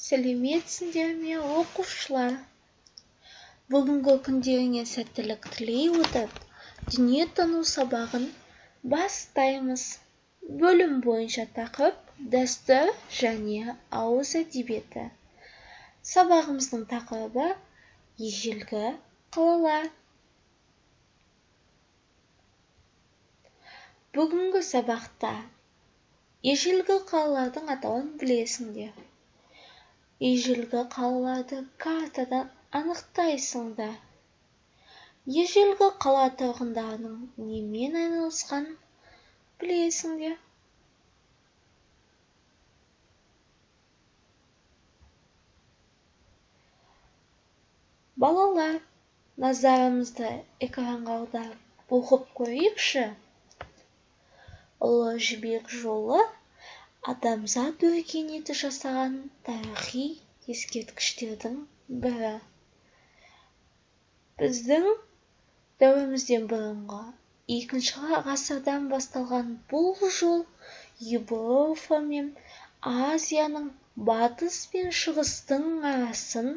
Сәлеметсіңдер ме, оқушылар? Бүгінгі күндеріңе сәттілік тілей отырып, дүниетану сабағын бастаймыз. Бөлім бойынша тақырып дәстүр және ауыз әдебиеті. Сабағымыздың тақырыбы ежелгі қалалар. Бүгінгі сабақта ежелгі қалалардың атауын білесіңдер. Ежелгі қалаларды картадан анықтайсыңдар. Ежелгі қала тұрғындарының немен айналысқанын білесіңдер. Балалар, назарымызды экранға аударып оқып көрейікші. Ұлы жібек жолы адамзат өркениеті жасаған тарихи ескерткіштердің бірі. Біздің дәуірімізден бұрынғы 2 ғасырдан басталған бұл жол Еуропа мен Азияның батыс пен шығыстың арасын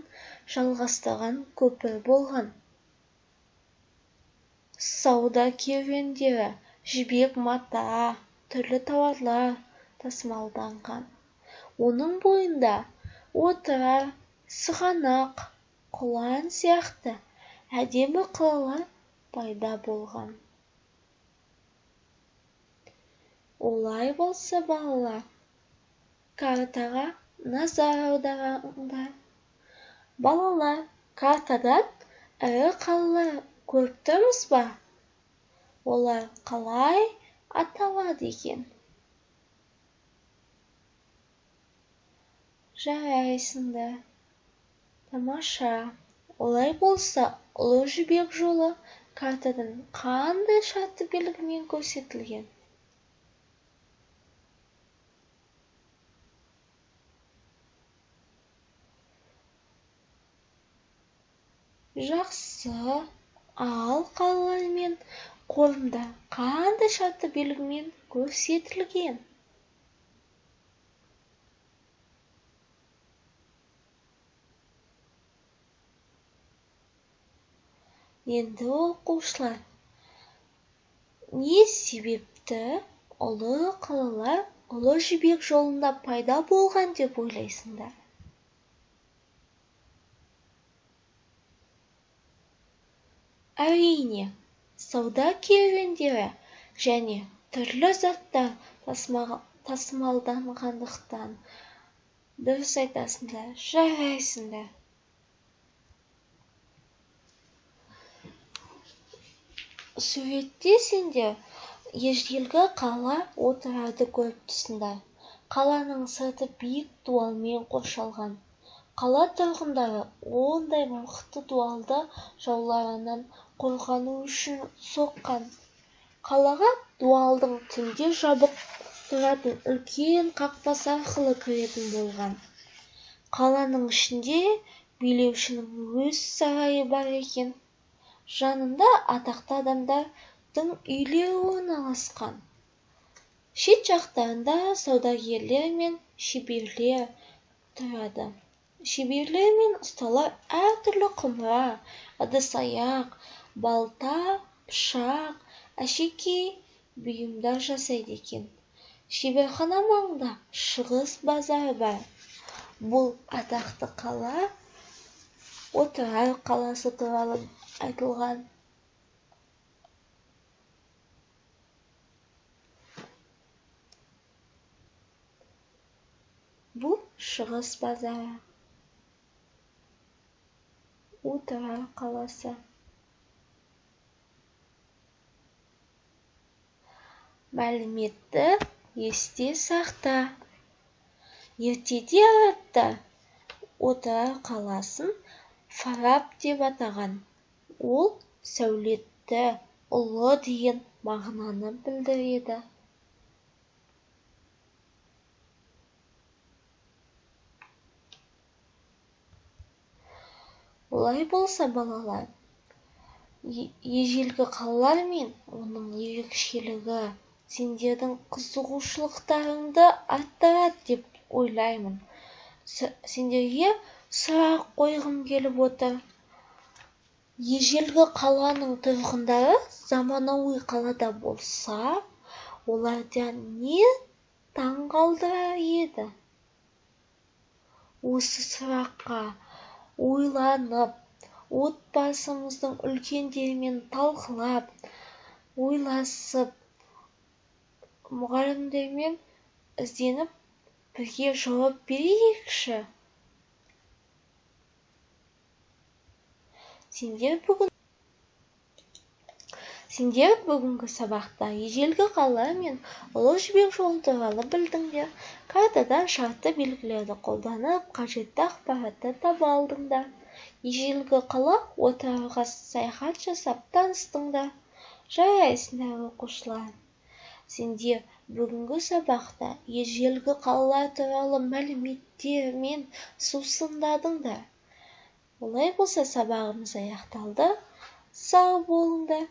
жалғастырған көпір болған. Сауда керуендері, жібек мата, түрлі тауарлар тасымалданған. Оның бойында отырар, сығанақ, құлан сияқты әдемі қалалар пайда болған. Олай болса балалар, картаға назар аударыңдар. Балалар, картадан ірі қалалар көріп тұрмыз ба? Олар қалай аталады екен? Жарайсыңдар. Тамаша. Олай болса, ұлы жібек жолы картадан қандай шартты белгімен көрсетілген? Жақсы. Ал қалалар мен қорымдар қандай шартты белгімен көрсетілген? Енді оқушылар, не себепті ұлы қалалар ұлы жібек жолында пайда болған деп ойлайсыңдар? Әрине, сауда керуендері және түрлі заттар тасымалданғандықтан. Дұрыс айтасыңдар, жарайсыңдар. Суретте сендер ежелгі қала отырарды көріп тұрсыңдар. Қаланың сырты биік дуалмен қоршалған. Қала тұрғындары ондай мықты дуалды жауларынан қорғану үшін соққан. Қалаға дуалдың түнде жабық тұратын үлкен қақпасы арқылы кіретін болған. Қаланың ішінде билеушінің өз сарайы бар екен. Жанында атақты адамдардың үйлері орналасқан. Шет жақтарында саудагерлер мен шеберлер тұрады. Шеберлер мен ұсталар әртүрлі құмыра, ыдыс-аяқ, балта, пышақ, әшекей бұйымдар жасайды екен. Шеберхана маңында шығыс базары бар. Бұл атақты қала отырар қаласы туралы айтылған. Бұл шығыс базары. Отырар қаласы. Мәліметті есте сақта. Ертеде арабтар отырар қаласын Фараб деп атаған. Ол сәулетті, ұлы деген мағынаны білдіреді. Олай болса балалар, ежелгі қалалар мен оның ерекшелігі сендердің қызығушылықтарыңды арттырады деп ойлаймын. сендерге сұрақ қойғым келіп отыр. Ежелгі қаланың тұрғындары заманауи қалада болса, олардан не таңғалдырар еді? Осы сұраққа ойланып, отбасымыздың үлкендерімен талқылап, ойласып, мұғалімдермен ізденіп, бірге жауап берейікші. Сендер бүгінгі сабақта ежелгі қала мен ұлы жібек жолы туралы білдіңдер. Картадан шартты белгілерді қолданып, қажетті ақпаратты таба алдыңдар. Ежелгі қала отырарға саяхат жасап таныстыңдар. Жарайсыңдар оқушылар. Сендер бүгінгі сабақта ежелгі қалалар туралы мәліметтер мен сусындадыңдар. Олай болса сабағымыз аяқталды. Сау болыңдар.